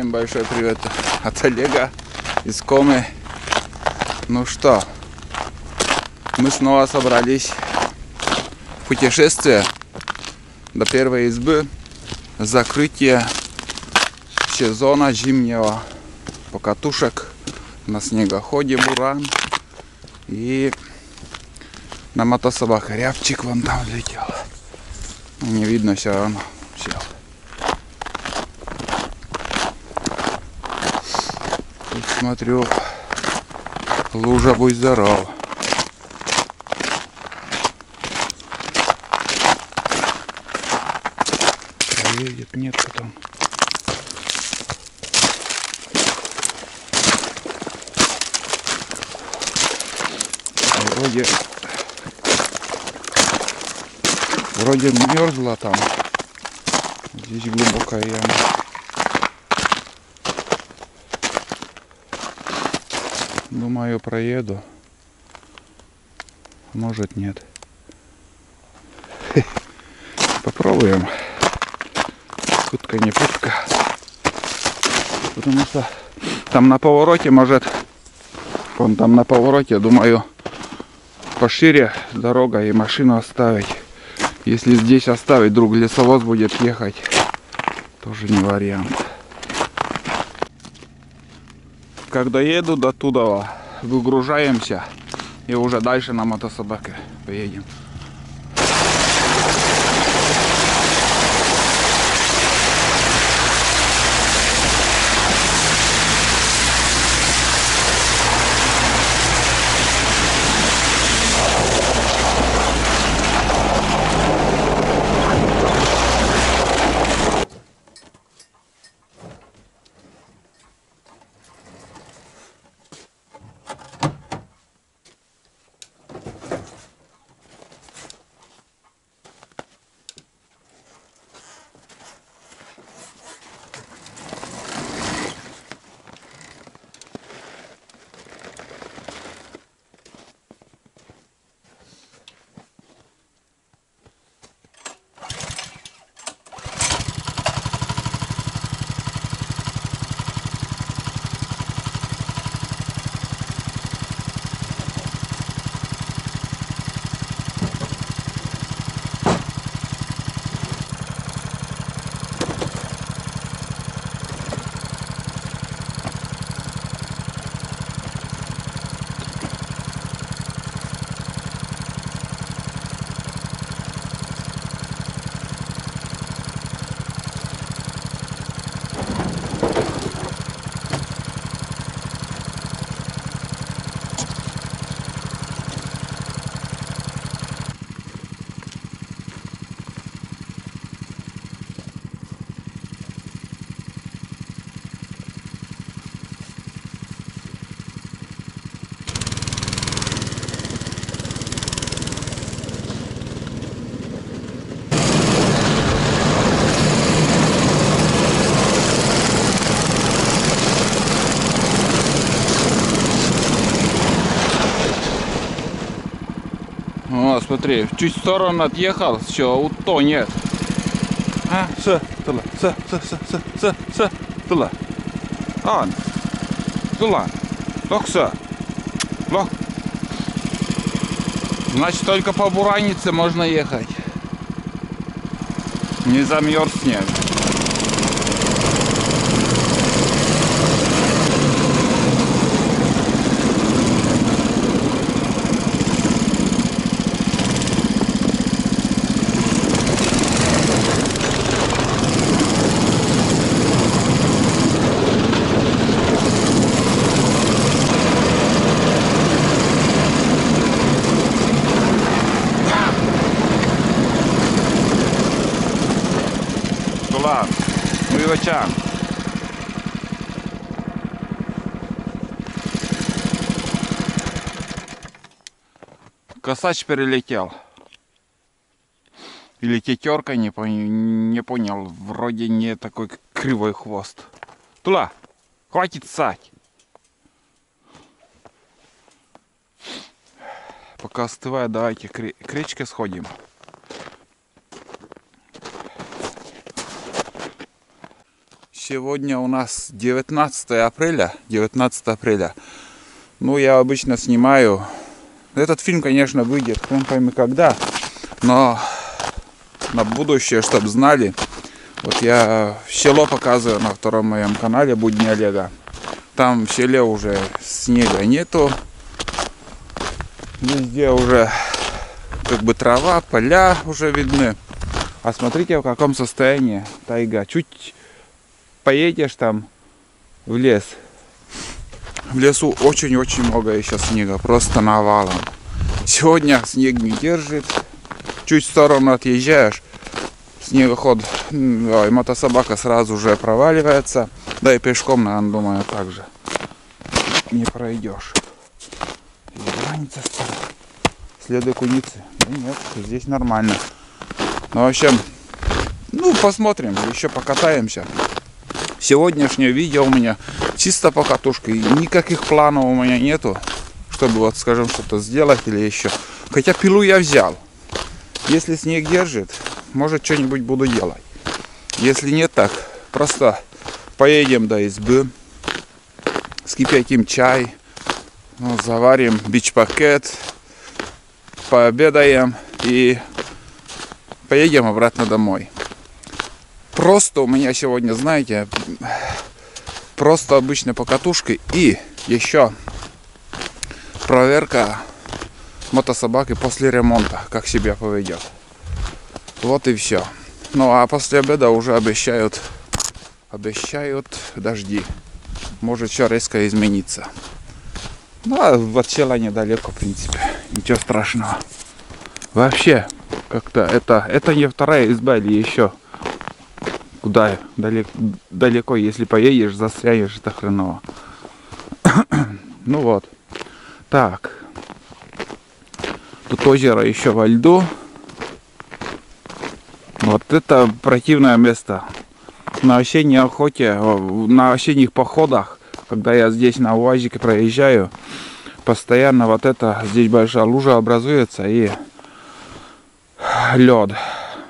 Всем большой привет от Олега из Комы. Ну что, мы снова собрались в путешествие до первой избы. Закрытие сезона зимнего покатушек на снегоходе Буран. И на мотособаке Рябчик вон там летел. Не видно все равно. Сел. Тут смотрю, лужа, будь здоров. Едет, нет потом. Вроде мерзла там. Здесь глубокая яма. Думаю, проеду. Может, нет. Попробуем. Путка не путка. Потому что там на повороте, может, вон там на повороте, думаю, пошире дорога и машину оставить. Если здесь оставить, вдруг лесовоз будет ехать, тоже не вариант. Когда еду до туда, выгружаемся и уже дальше на мотособаке поедем. О, смотри, чуть в сторону отъехал, все, утонет. А, тыла. Он, тыла, локса, лок. Значит, только по буранице можно ехать. Не замерз снег. Мывачан. Косач перелетел. Или тетерка, не понял. Вроде не такой кривой хвост. Тула, хватит ссать. Пока остывает, давайте к речке сходим. Сегодня у нас 19 апреля. 19 апреля. Ну, я обычно снимаю. Этот фильм, конечно, выйдет, хрен пойми когда. Но на будущее, чтобы знали. Вот я село показываю на втором моем канале «Будни Олега». Там в селе уже снега нету. Везде уже как бы трава, поля уже видны. А смотрите, в каком состоянии тайга. Чуть поедешь там в лес. В лесу очень-очень много еще снега. Просто навалом. Сегодня снег не держит. Чуть в сторону отъезжаешь. Снегоход, мотособака сразу же проваливается. Да и пешком, наверное, думаю, так же не пройдешь. И граница стала. Следы куницы. Да нет, здесь нормально. Ну, в общем, ну, посмотрим, еще покатаемся. Сегодняшнее видео у меня чисто по катушке. Никаких планов у меня нету, чтобы, вот, скажем, что-то сделать или еще. Хотя пилу я взял. Если снег держит, может, что-нибудь буду делать. Если нет, так просто поедем до избы, скипятим чай, ну, заварим бич-пакет, пообедаем и поедем обратно домой. Просто у меня сегодня, знаете, просто обычная покатушка и еще проверка мотособаки после ремонта, как себя поведет. Вот и все. Ну а после обеда уже обещают дожди. Может все резко измениться. Ну а от села недалеко, в принципе. Ничего страшного. Вообще, как-то это не вторая изба или еще. Куда далеко, если поедешь, застрянешь, это хреново. Ну вот. Так. Тут озеро еще во льду. Вот это противное место. На осенней охоте, на осенних походах, когда я здесь на УАЗике проезжаю, постоянно вот это, здесь большая лужа образуется и лед.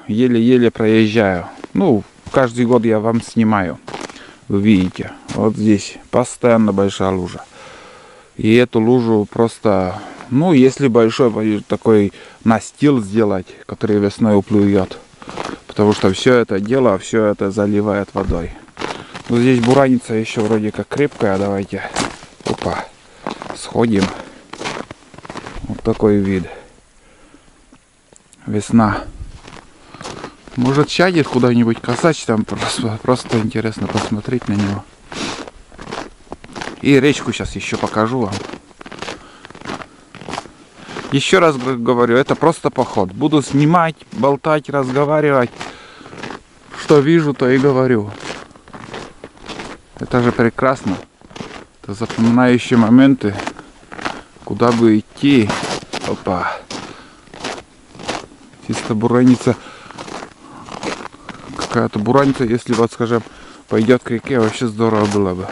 Еле-еле проезжаю. Ну, каждый год я вам снимаю. Вы видите, вот здесь постоянно большая лужа. И эту лужу просто, ну, если большой такой настил сделать, который весной уплывет. Потому что все это дело, все это заливает водой. Вот здесь бураница еще вроде как крепкая. Давайте, опа, сходим. Вот такой вид. Весна. Может, сядет куда-нибудь косач, там просто интересно посмотреть на него. И речку сейчас еще покажу вам. Еще раз говорю, это просто поход. Буду снимать, болтать, разговаривать. Что вижу, то и говорю. Это же прекрасно. Это запоминающие моменты. Куда бы идти. Опа. Чисто бураница. Какая-то бураница, если вот, скажем, пойдет к реке, вообще здорово было бы.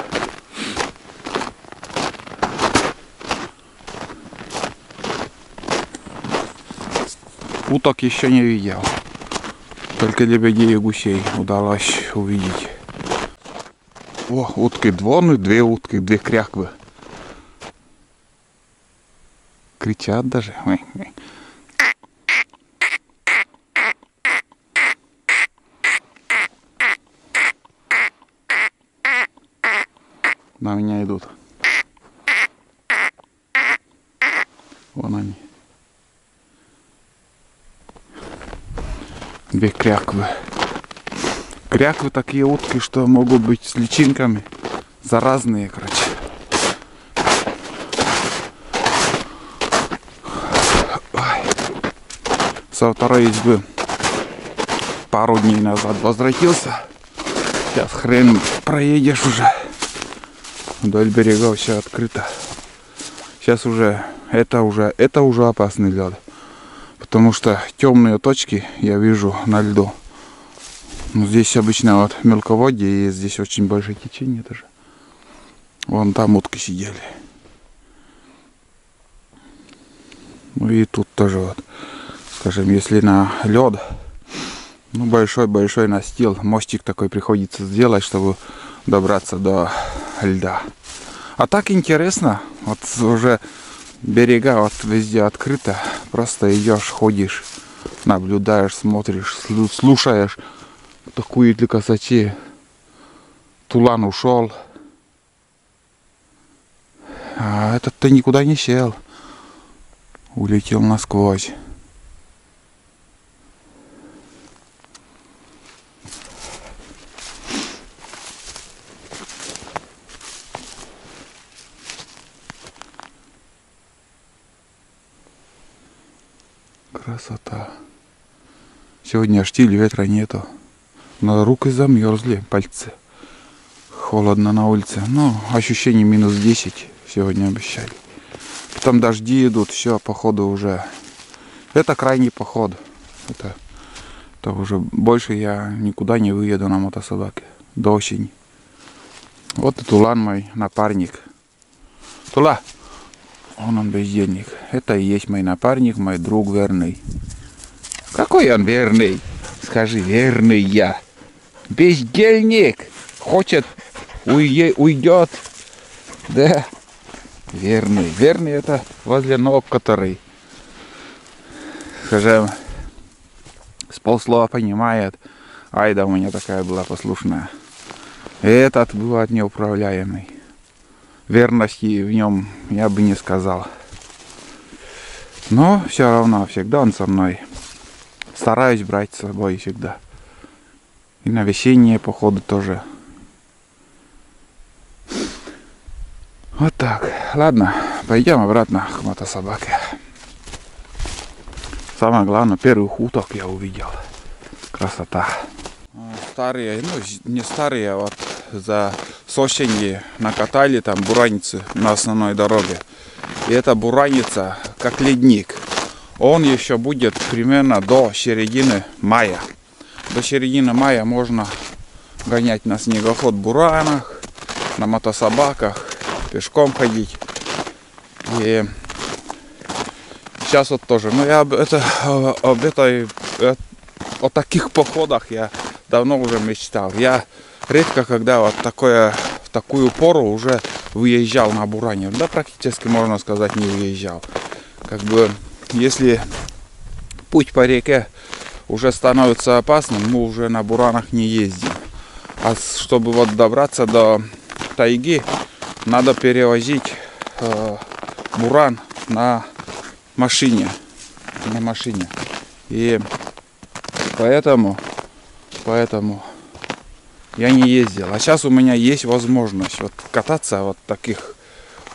Уток еще не видел. Только лебедей и гусей удалось увидеть. О, утки две, две утки, две кряквы. Кричат даже. На меня идут. Вон они. Две кряквы. Кряквы такие утки, что могут быть с личинками. Заразные, короче. Ой. Со второй избы пару дней назад возвратился. Сейчас хрен проедешь уже. Вдоль берегов все открыто. Сейчас уже это уже опасный лед. Потому что темные точки я вижу на льду. Ну, здесь обычно вот мелководье, и здесь очень большое течение тоже. Вон там утки сидели. Ну и тут тоже вот, скажем, если на лед, Ну, большой-большой настил. Мостик такой приходится сделать, чтобы добраться до льда. А так интересно. Вот уже берега вот везде открыто. Просто идешь, ходишь, наблюдаешь, смотришь, слушаешь. Такую для красоте. Тулан ушел. А этот-то никуда не сел. Улетел насквозь. Красота. Сегодня штиль, ветра нету. Но руки замерзли, пальцы. Холодно на улице. Ну, ощущение минус 10 сегодня обещали. Потом дожди идут, все, походу уже. Это крайний поход. Это уже больше я никуда не выеду на мотособаке. До осени. Вот и Тулан мой напарник. Тула! Он бездельник. Это и есть мой напарник, мой друг верный. Какой он верный? Скажи, верный я. Бездельник. Хочет, уйдет. Да. Верный. Верный это возле ног, который, скажем, с полслова понимает. Айда у меня такая была послушная. Этот был неуправляемый. Верности в нем я бы не сказал. Но все равно, всегда он со мной. Стараюсь брать с собой всегда. И на весенние походы тоже. Вот так. Ладно, пойдем обратно к мотособаке. Самое главное, первый хуток я увидел. Красота. Старые, ну не старые, а вот за с осени накатали там бураницы на основной дороге. И эта бураница как ледник. Он еще будет примерно до середины мая. До середины мая можно гонять на снегоход буранах, на мотособаках, пешком ходить. И сейчас вот тоже. Но я о таких походах я давно уже мечтал. Я редко когда вот в такую пору уже выезжал на буране. Да, практически можно сказать, не выезжал. Как бы, если путь по реке уже становится опасным, мы уже на буранах не ездим. А чтобы вот добраться до тайги, надо перевозить буран на машине. И поэтому я не ездил. А сейчас у меня есть возможность вот кататься вот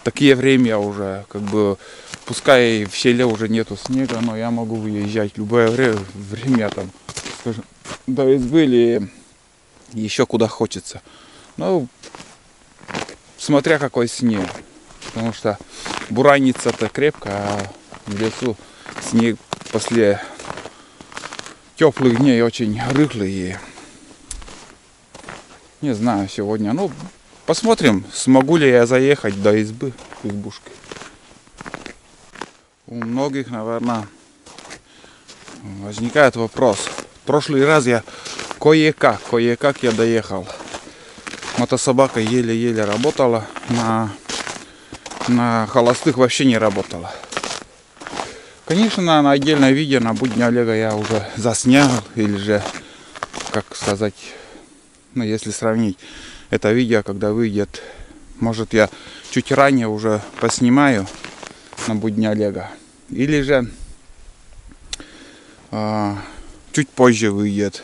такие время уже, как бы, пускай в селе уже нету снега, но я могу выезжать любое время там, скажем, до избы или еще куда хочется. Ну, смотря какой снег. Потому что буранится-то крепко, а в лесу снег после теплых дней очень рыхлый. И не знаю сегодня. Ну, посмотрим, смогу ли я заехать до избушки. У многих, наверное, возникает вопрос. В прошлый раз я кое-как я доехал. Мотособака еле-еле работала. На холостых вообще не работала. Конечно, на отдельное видео на будни Олега я уже заснял. Или же, как сказать, ну, если сравнить это видео, когда выйдет, может, я чуть ранее уже поснимаю на будни Олега. Или же чуть позже выйдет.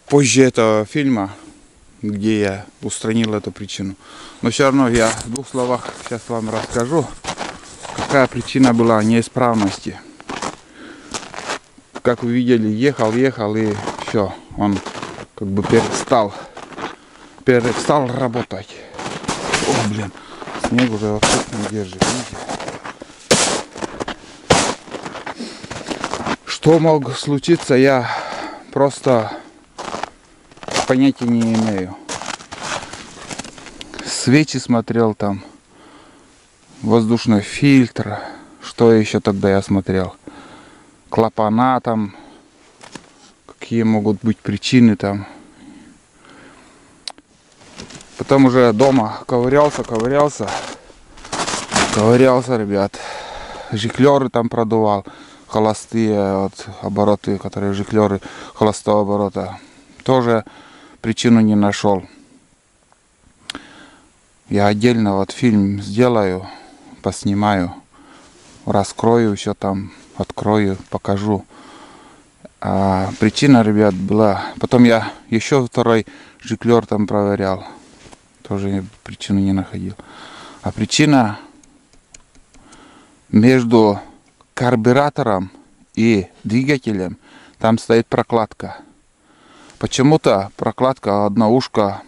Позже этого фильма, где я устранил эту причину. Но все равно я в двух словах сейчас вам расскажу, какая причина была неисправности. Как вы видели, ехал и все, он как бы перестал работать. О, блин, снег уже вообще не держит, видите? Что мог случиться, я просто понятия не имею. Свечи смотрел там, воздушный фильтр, что еще тогда я смотрел, клапана там какие могут быть причины там. Потом уже дома ковырялся, ребят. Жиклеры там продувал, холостые вот, обороты, которые жиклеры холостого оборота. Тоже причину не нашел. Я отдельно вот фильм сделаю, поснимаю, раскрою все там, открою, покажу. А причина, ребят, была... Потом я еще второй жиклер там проверял. Тоже причину не находил. А причина между карбюратором и двигателем там стоит прокладка. Почему-то прокладка, одно ушко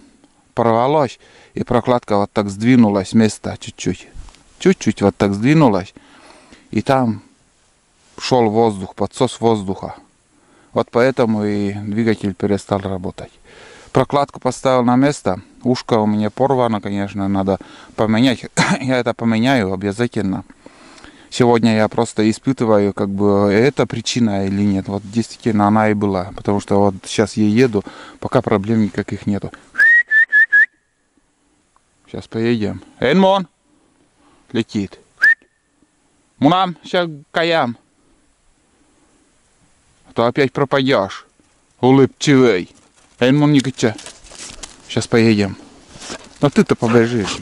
порвалось, и прокладка вот так сдвинулась с места чуть-чуть. Чуть-чуть вот так сдвинулась. И там шел воздух, подсос воздуха. Вот поэтому и двигатель перестал работать. Прокладку поставил на место. Ушко у меня порвано, конечно, надо поменять. Я это поменяю обязательно. Сегодня я просто испытываю, как бы, это причина или нет. Вот действительно она и была. Потому что вот сейчас я еду, пока проблем никаких нету. Сейчас поедем. Энмон! Летит. Мунам, сейчас каям. А то опять пропадешь. Улыбчивый. Энмон не гыча. Сейчас поедем. Но ты-то побежишь.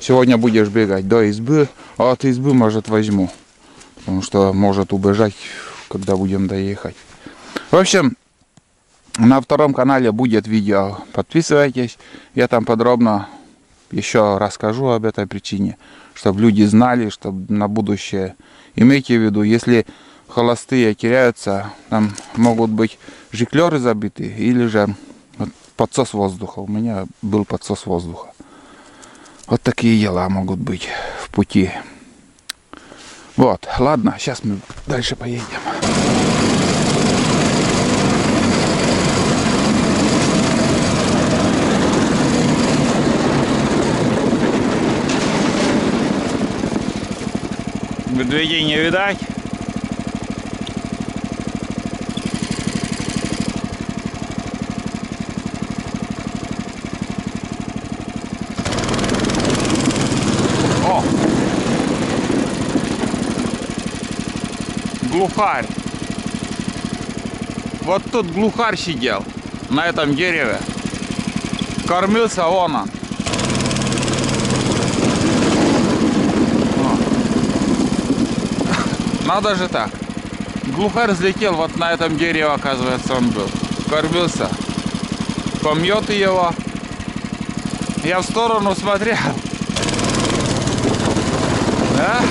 Сегодня будешь бегать до избы, а от избы, может, возьму. Потому что может убежать, когда будем доехать. В общем, на втором канале будет видео. Подписывайтесь. Я там подробно еще расскажу об этой причине. Чтобы люди знали, чтобы на будущее. Имейте в виду, если холостые теряются, там могут быть жиклеры забиты или же подсос воздуха. У меня был подсос воздуха. Вот такие дела могут быть в пути. Вот, ладно, сейчас мы дальше поедем. Медведей не видать. Глухарь. Вот тут глухарь сидел на этом дереве. Кормился он. Надо же так. Глухарь взлетел вот на этом дереве, оказывается, он был. Кормился. Помьет его. Я в сторону смотрел. Да?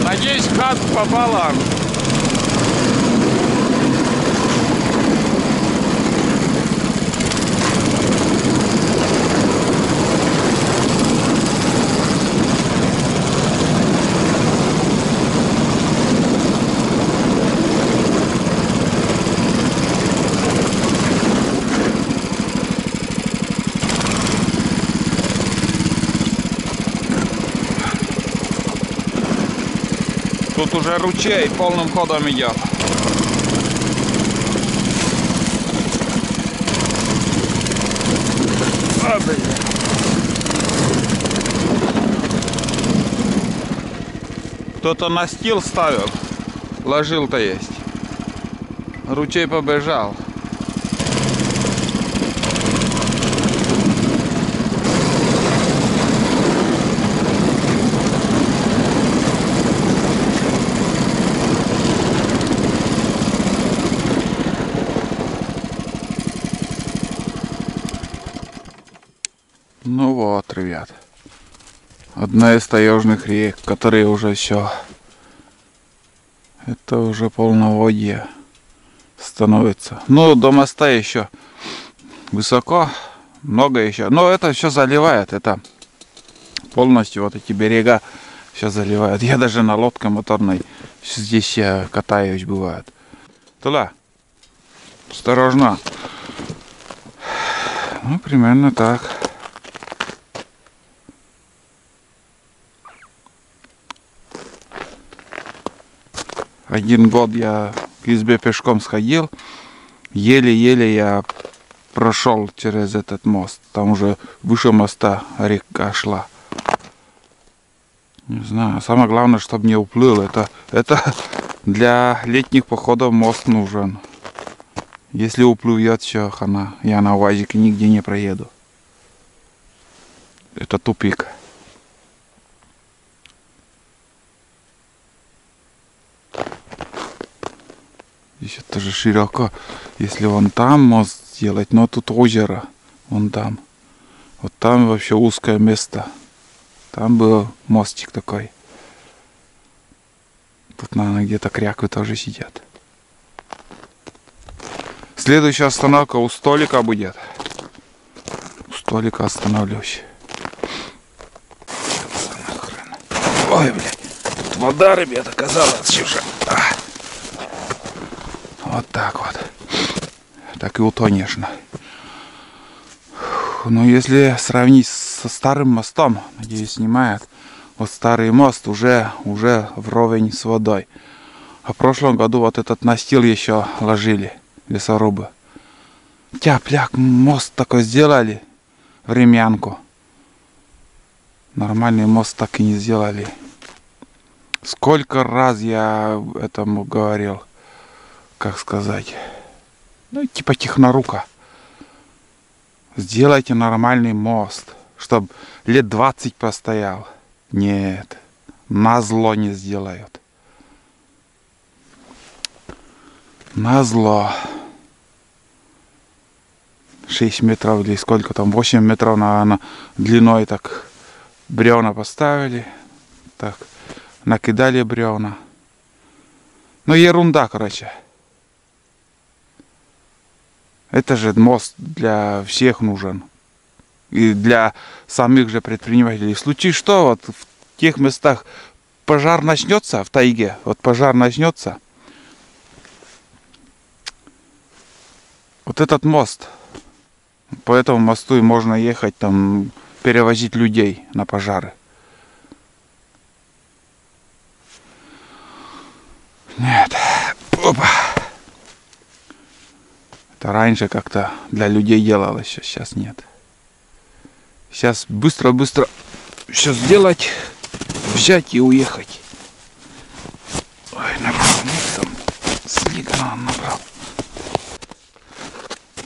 Надеюсь, в хату попала. Тут уже ручей полным ходом идет. Кто-то настил ставил, ложил-то есть. Ручей побежал. Ну вот, ребят, одна из таежных рек, которые уже все, это уже полноводье становится. Ну, до моста еще высоко, много еще, но это все заливает, это полностью вот эти берега все заливают. Я даже на лодке моторной здесь я катаюсь, бывает. Туда, осторожно. Ну, примерно так. Один год я к избе пешком сходил. Еле-еле я прошел через этот мост. Там уже выше моста река шла. Не знаю. Самое главное, чтобы не уплыл. Это для летних походов мост нужен. Если уплывет, все, хана. Я на УАЗике нигде не проеду. Это тупик. Здесь тоже широко. Если вон там мост сделать, но тут озеро. Вон там. Вот там вообще узкое место. Там был мостик такой. Тут, наверное, где-то кряквы тоже сидят. Следующая остановка у столика будет. У столика остановлюсь. Ой, блядь. Тут вода, ребята, оказалась уже. Вот так вот. Так и утонешь. Но если сравнить со старым мостом, надеюсь, снимает, вот старый мост уже вровень с водой. А в прошлом году вот этот настил еще ложили лесорубы. Тяп-ляк, мост такой сделали, времянку. Нормальный мост так и не сделали. Сколько раз я этому говорил, как сказать, ну типа технорука. Сделайте нормальный мост, чтобы лет 20 постоял. Нет, назло не сделают. Назло. 6 метров или сколько там, 8 метров, наверное, длиной так бревна поставили. Так, накидали бревна. Ну, ерунда, короче. Это же мост для всех нужен. И для самих же предпринимателей. В случае что, вот в тех местах пожар начнется, в тайге, вот пожар начнется. Вот этот мост. По этому мосту и можно ехать там, перевозить людей на пожары. Нет. Опа. Это раньше как-то для людей делалось, сейчас нет. Сейчас быстро-быстро все сделать, взять и уехать. Ой, набрал там снега набрал.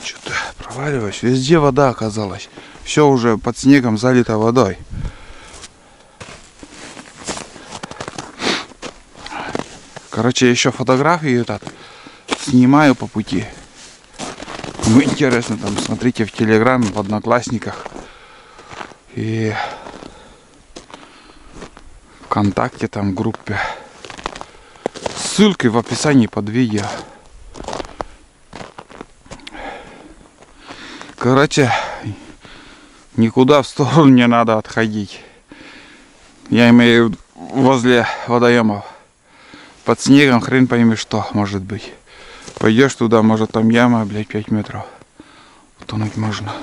Что-то проваливаюсь. Везде вода оказалась. Все уже под снегом залито водой. Короче, еще фотографии этот снимаю по пути. Ну, интересно, там, смотрите в Телеграме, в Одноклассниках и ВКонтакте, там, в группе. Ссылки в описании под видео. Короче, никуда в сторону не надо отходить. Я имею в виду возле водоемов. Под снегом хрен пойми что может быть. Пойдешь туда, может там яма, блядь, 5 метров. Утонуть можно.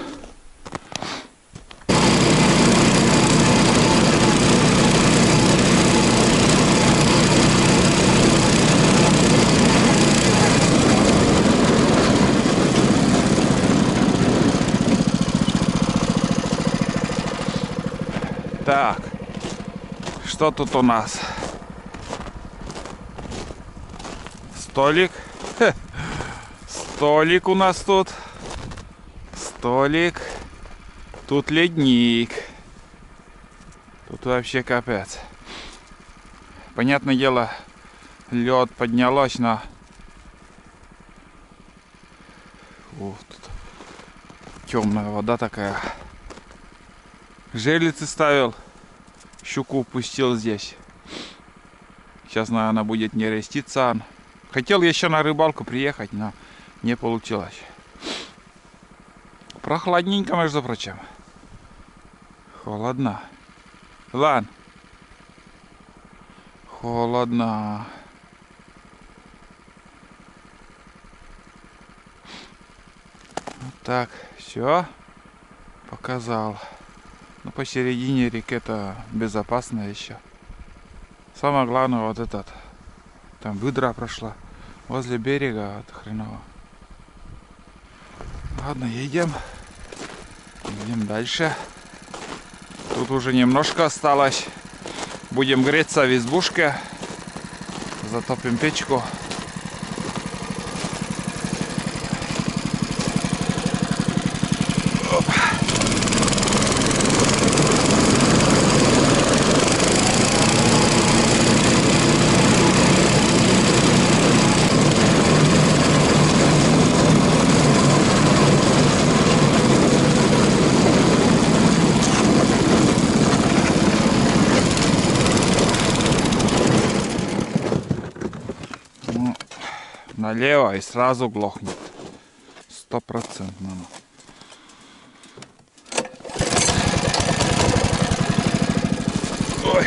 Так, что тут у нас? Столик. Столик у нас тут. Столик. Тут ледник. Тут вообще капец. Понятное дело, лед поднялось, но... Ух, тут темная вода такая. Жерлицы ставил. Щуку пустил здесь. Сейчас, наверное, будет нереститься. Хотел еще на рыбалку приехать, но не получилось. Прохладненько, между прочим. Холодно. Ладно. Холодно. Вот так. Все. Показал. Ну, посередине реки-то безопасно еще. Самое главное, вот этот. Там выдра прошла. Возле берега, это хреново. Ладно, едем. Идем дальше. Тут уже немножко осталось. Будем греться в избушке. Затопим печку. Налево и сразу глохнет. 100%. Ой.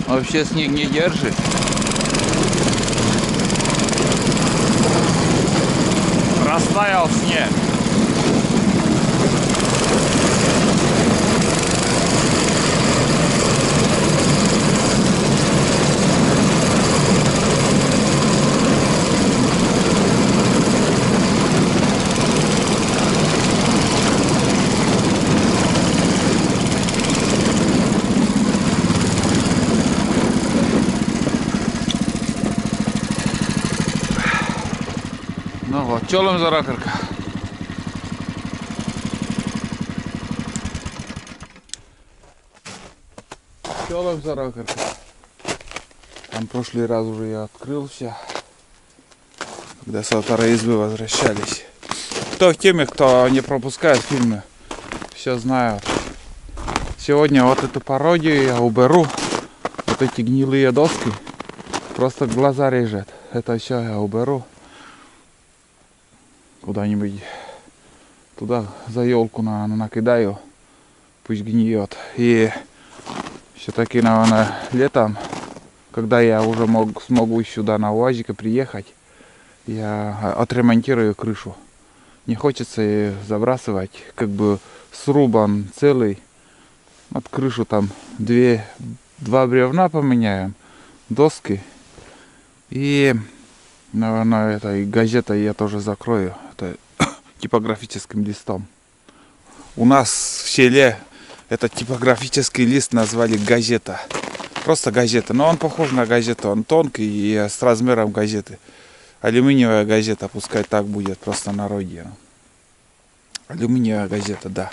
Вообще снег не держит. Растаял снег. Ну вот, чолом за ракырка. Чолом за ракырка. Там прошлый раз уже я открыл все, когда со второй избы возвращались. Кто в теме, кто не пропускает фильмы, все знают. Сегодня вот эту пародию я уберу. Вот эти гнилые доски. Просто глаза режет. Это все я уберу. Куда-нибудь туда за елку накидаю, пусть гниет. И все-таки, наверное, летом, когда я уже смогу сюда на УАЗике приехать, я отремонтирую крышу. Не хочется забрасывать, как бы срубан целый. От крышу там два бревна поменяем, доски. И, наверное, это и газета я тоже закрою. Это типографическим листом. У нас в селе этот типографический лист назвали газета. Просто газета. Но он похож на газету. Он тонкий и с размером газеты. Алюминиевая газета, пускай так будет, просто народье. Алюминиевая газета, да.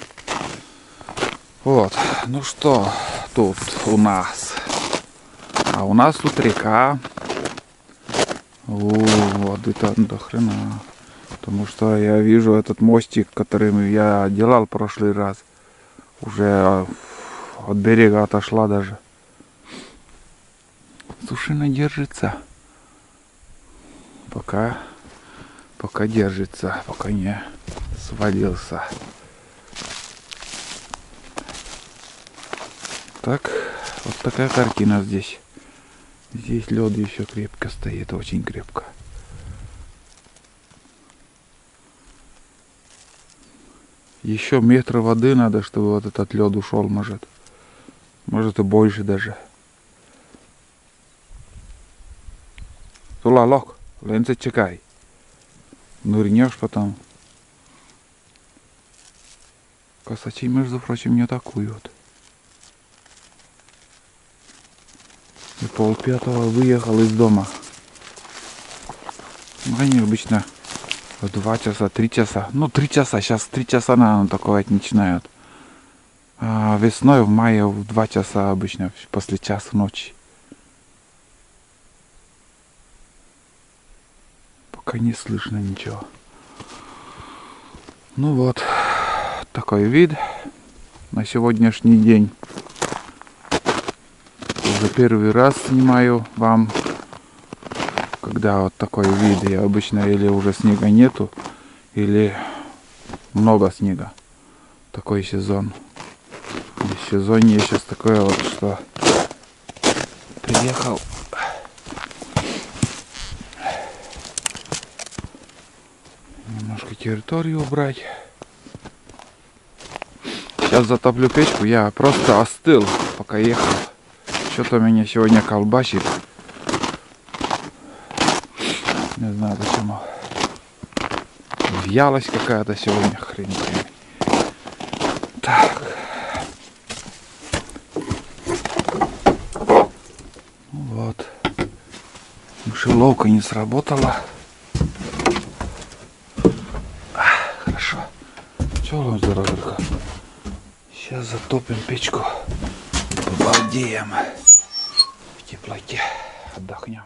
Вот. Ну что тут у нас? А у нас тут река. Воды-то до хрена. Потому что я вижу этот мостик, который я делал в прошлый раз. Уже от берега отошла даже. Сушина держится. Пока держится, пока не свалился. Так, вот такая картина здесь. Здесь лед еще крепко стоит, очень крепко. Еще метр воды надо, чтобы вот этот лед ушел, может и больше даже. Тула лок, ленце чекай. нырнешь потом. Косачи, между прочим, не атакуют. И 4:30 выехал из дома. Ну, они обычно в 2 часа, 3 часа. Ну, 3 часа. Сейчас 3 часа, наверное, атаковать начинают. А весной, в мае, в 2 часа обычно, после часа ночи. Пока не слышно ничего. Ну вот, такой вид на сегодняшний день. Уже первый раз снимаю вам, когда вот такой вид. И обычно или уже снега нету, или много снега. Такой сезон. И сезонье сейчас такое вот, что приехал. Немножко территорию убрать. Сейчас затоплю печку. Я просто остыл, пока ехал. Что-то меня сегодня колбасит. Не знаю почему. Вялость какая-то сегодня, хрень. Так. Вот. Мышеловка не сработала. Хорошо. Чего здоровенько. Сейчас затопим печку. Побалдеем. В теплоте отдохнем.